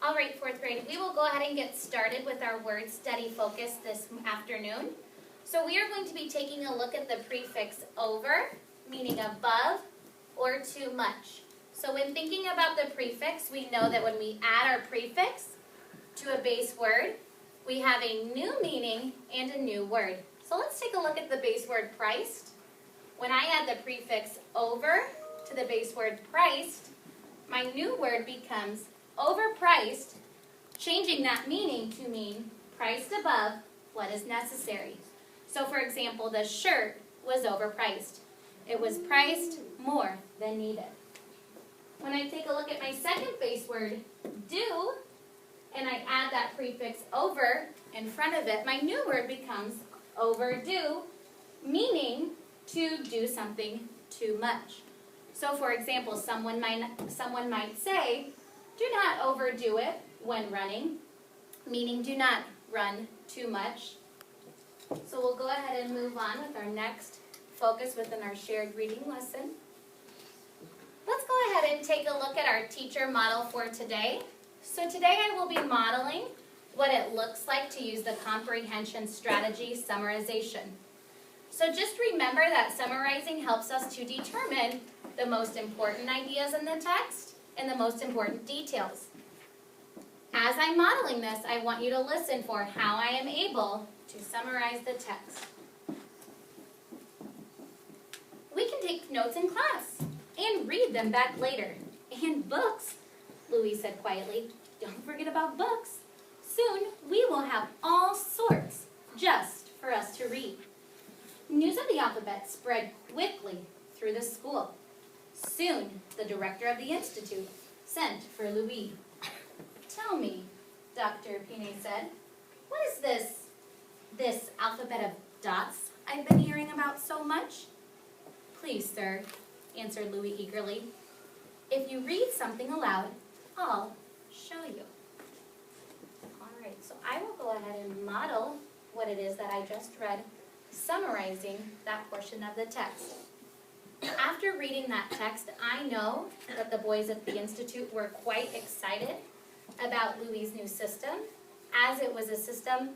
All right, fourth grade, we will go ahead and get started with our word study focus this afternoon. So we are going to be taking a look at the prefix over, meaning above or too much. So when thinking about the prefix, we know that when we add our prefix to a base word, we have a new meaning and a new word. So let's take a look at the base word priced. When I add the prefix over to the base word priced, my new word becomes overpriced, changing that meaning to mean priced above what is necessary. So for example, the shirt was overpriced. It was priced more than needed. When I take a look at my second base word, do, and I add that prefix over in front of it, my new word becomes overdue, meaning to do something too much. So for example, someone might say, do not overdo it when running, meaning do not run too much. So we'll go ahead and move on with our next focus within our shared reading lesson. Let's go ahead and take a look at our teacher model for today. So today I will be modeling what it looks like to use the comprehension strategy summarization. So just remember that summarizing helps us to determine the most important ideas in the text and the most important details. As I'm modeling this, I want you to listen for how I am able to summarize the text. We can take notes in class and read them back later. And books, Louise said quietly. Don't forget about books. Soon we will have all sorts just for us to read. News of the alphabet spread quickly through the school. Soon, the director of the institute sent for Louis. Tell me, Dr. Pine said, what is this alphabet of dots I've been hearing about so much? Please, sir, answered Louis eagerly. If you read something aloud, I'll show you. All right, so I will go ahead and model what it is that I just read, summarizing that portion of the text. After reading that text, I know that the boys at the Institute were quite excited about Louis' new system, as it was a system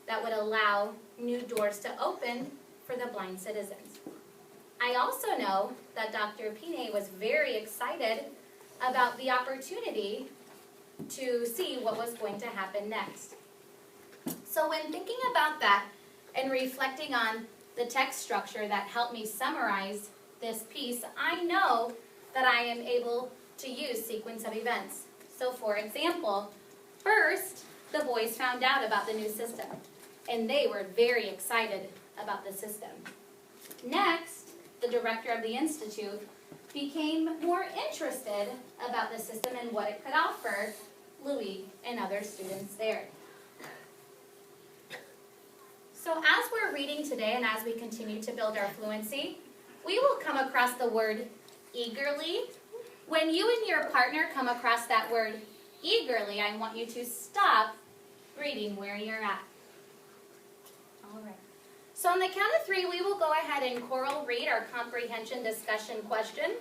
that would allow new doors to open for the blind citizens. I also know that Dr. Pine was very excited about the opportunity to see what was going to happen next. So when thinking about that and reflecting on the text structure that helped me summarize this piece, I know that I am able to use sequence of events. So for example, first, the boys found out about the new system, and they were very excited about the system. Next, the director of the institute became more interested about the system and what it could offer Louis and other students there. So as we're reading today and as we continue to build our fluency, we will come across the word eagerly. When you and your partner come across that word eagerly, I want you to stop reading where you're at. All right. So on the count of 3, we will go ahead and choral read our comprehension discussion question,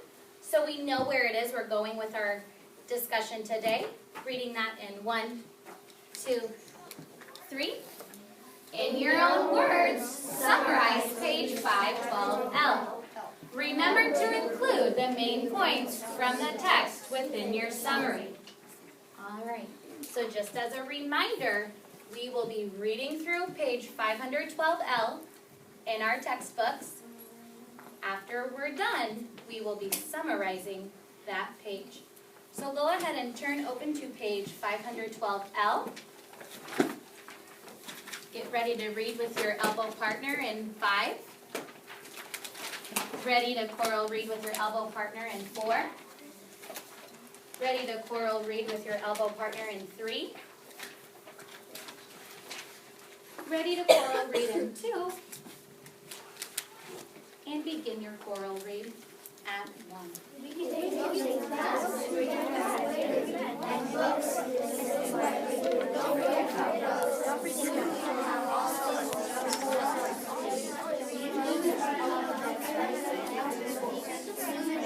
so we know where it is we're going with our discussion today. Reading that in 1, 2, 3. In your own words, summarize page 512L. Remember to include the main points from the text within your summary. All right, so just as a reminder, we will be reading through page 512L in our textbooks. After we're done, we will be summarizing that page. So go ahead and turn open to page 512L. Get ready to read with your elbow partner in 5. Ready to choral read with your elbow partner in 4. Ready to choral read with your elbow partner in 3. Ready to choral read in 2. And begin your choral read at 1.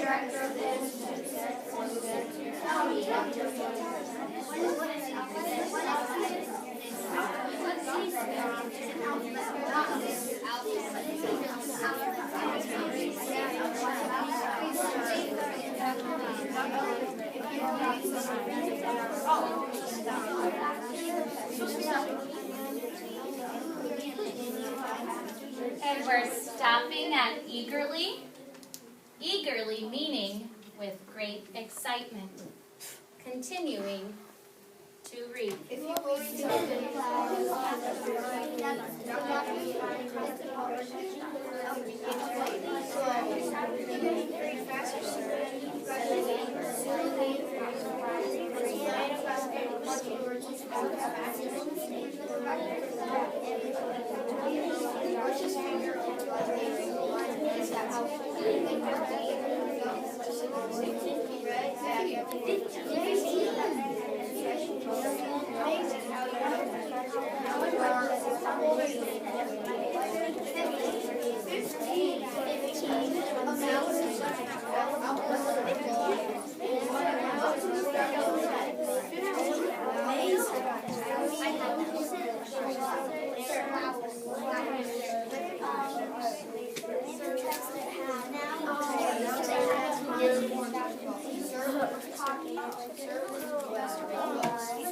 Director of the Institute said, tell me, Dr. When is And we're stopping at eagerly. Eagerly meaning with great excitement. Continuing to read. If you will read something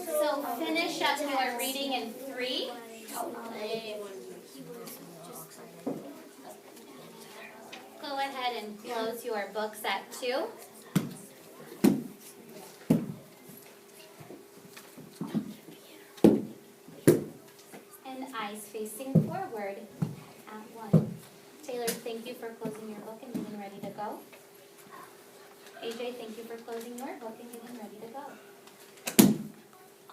So finish up your reading in 3. Go ahead and close your books at 2. And eyes facing forward at 1. Taylor, thank you for closing your book and getting ready to go. AJ, thank you for closing your book and getting ready to go.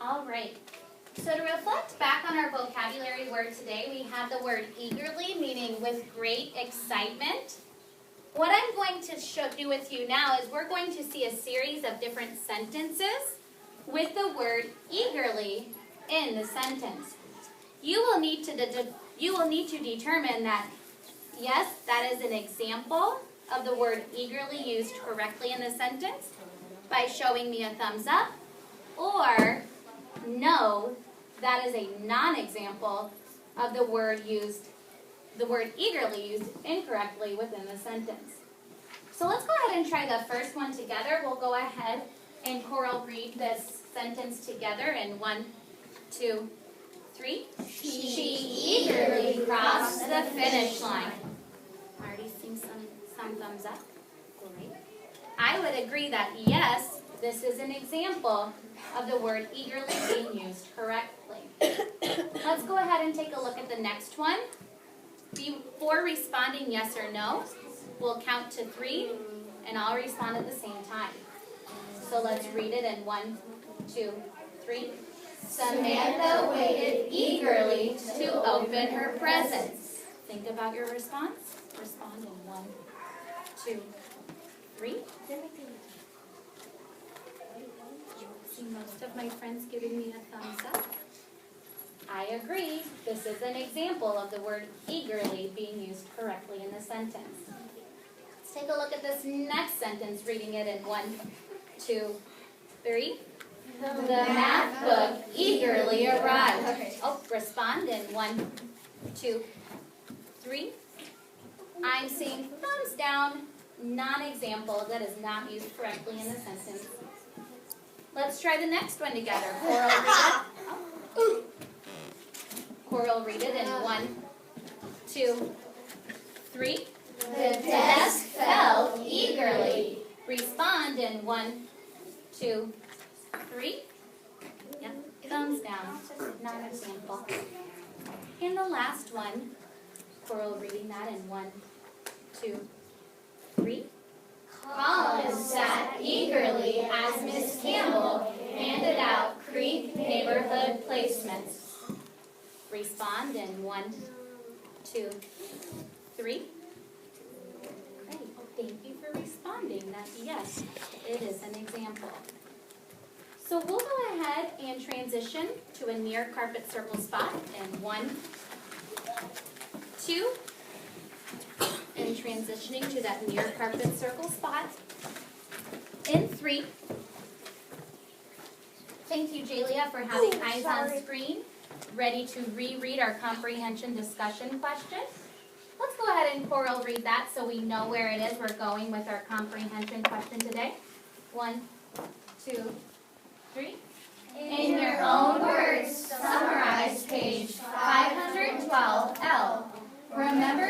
All right. So to reflect back on our vocabulary word today, we have the word eagerly, meaning with great excitement. What I'm going to do with you now is we're going to see a series of different sentences with the word eagerly in the sentence. You will need to determine that, yes, that is an example of the word eagerly used correctly in the sentence by showing me a thumbs up, or no, that is a non-example of the word eagerly used incorrectly within the sentence. So let's go ahead and try the first one together. We'll go ahead and Coral read this sentence together in 1, 2, 3. She eagerly crossed the finish line. Marty, seeing some thumbs up. Great. I would agree that yes, this is an example of the word eagerly being used correctly. Let's go ahead and take a look at the next one. Before responding yes or no, we'll count to 3, and I'll respond at the same time. So let's read it in 1, 2, 3. Samantha waited eagerly to open her presents. Think about your response. Respond in 1, 2, 3. See most of my friends giving me a thumbs up. I agree. This is an example of the word eagerly being used correctly in the sentence. Let's take a look at this next sentence, reading it in 1, 2, 3. The math book eagerly arrived. Oh, respond in 1, 2, 3. I'm seeing thumbs down, non-example that is not used correctly in the sentence. Let's try the next one together. Coral, read it. Coral, read it in 1, 2, 3. The desk fell eagerly. Respond in 1, 2, 3. Yep, thumbs down, non-example. And the last one, Coral reading that in 1, 2, 3. Colin sat eagerly as Miss Campbell handed out Creek neighborhood placements. Respond in 1, 2, 3. Great. Thank you for responding. That yes, it is an example. So we'll go ahead and transition to a near carpet circle spot in 1, 2, and transitioning to that near carpet circle spot in 3. Thank you, Jalia, for having eyes on screen, ready to reread our comprehension discussion question. Let's go ahead and Coral read that so we know where it is we're going with our comprehension question today. 1, 2, 3. In your own words, summarize page 512L. Remember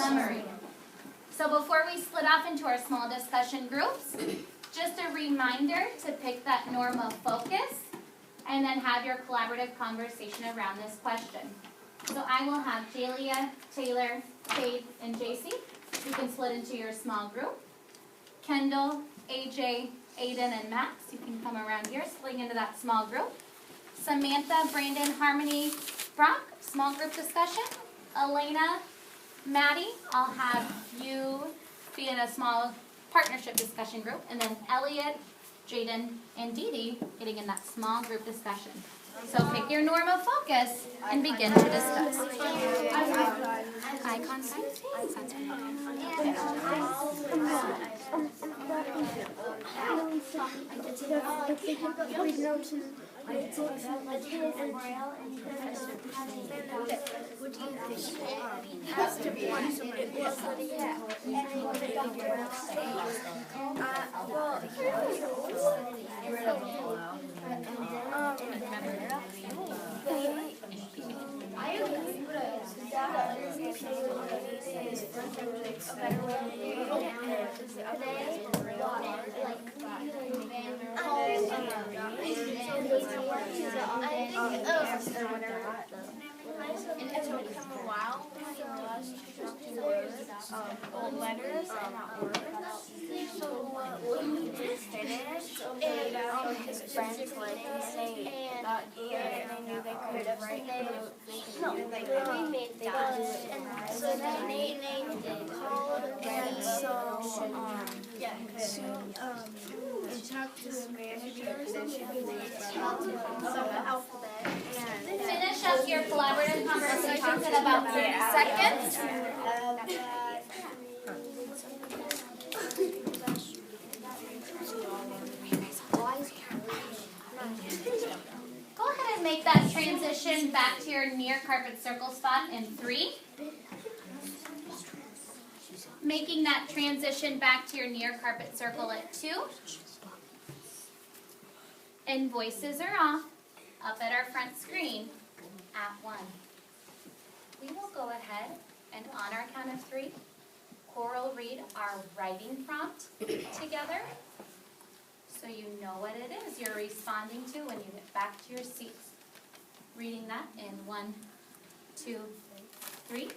summary. So before we split off into our small discussion groups, just a reminder to pick that norm of focus and then have your collaborative conversation around this question. So I will have Jalia, Taylor, Cade, and JC. You can split into your small group. Kendall, AJ, Aiden, and Max, you can come around here, splitting into that small group. Samantha, Brandon, Harmony, Brock, small group discussion. Elena, Maddie, I'll have you be in a small partnership discussion group. And then Elliot, Jaden, and Dee Dee getting in that small group discussion. So pick your norm of focus and begin to discuss. Eye contact. And it took him a while to realize letters and not words. So when he did finish, and his friends like say that and they knew they could write so then they called and talked to the managers and some alphabet and Finish up your collaborative conversations in about 30 seconds. Go ahead and make that transition back to your near carpet circle spot in 3. Making that transition back to your near carpet circle at 2. And voices are off up at our front screen at 1. We will go ahead and on our count of 3, choral read our writing prompt together so you know what it is you're responding to when you get back to your seats. Reading that in 1, 2, 3.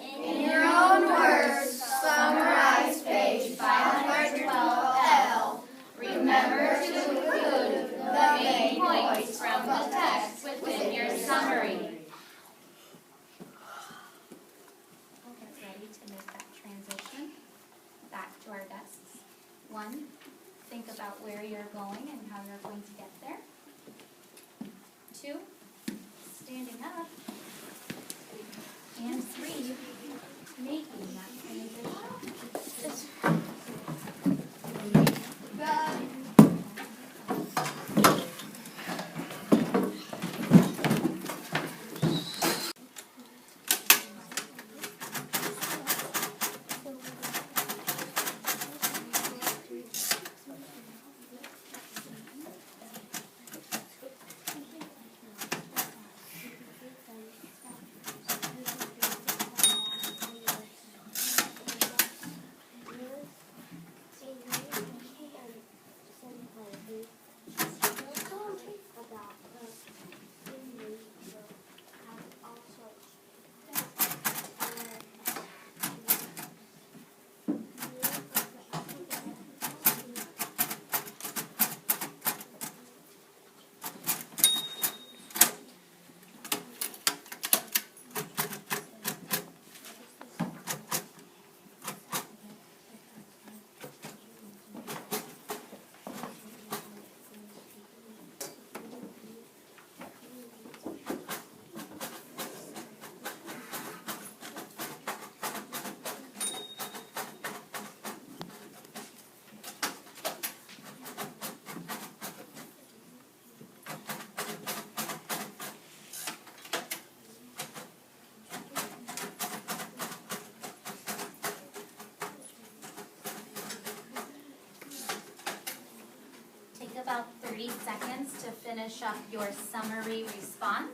In your own words, summarize page 512L. Remember to include the main points from the text within your summary. We'll get ready to make that transition back to our desks. 1, think about where you're going and how you're going to get there. 2, standing up. And 3, making that transition. About 30 seconds to finish up your summary response.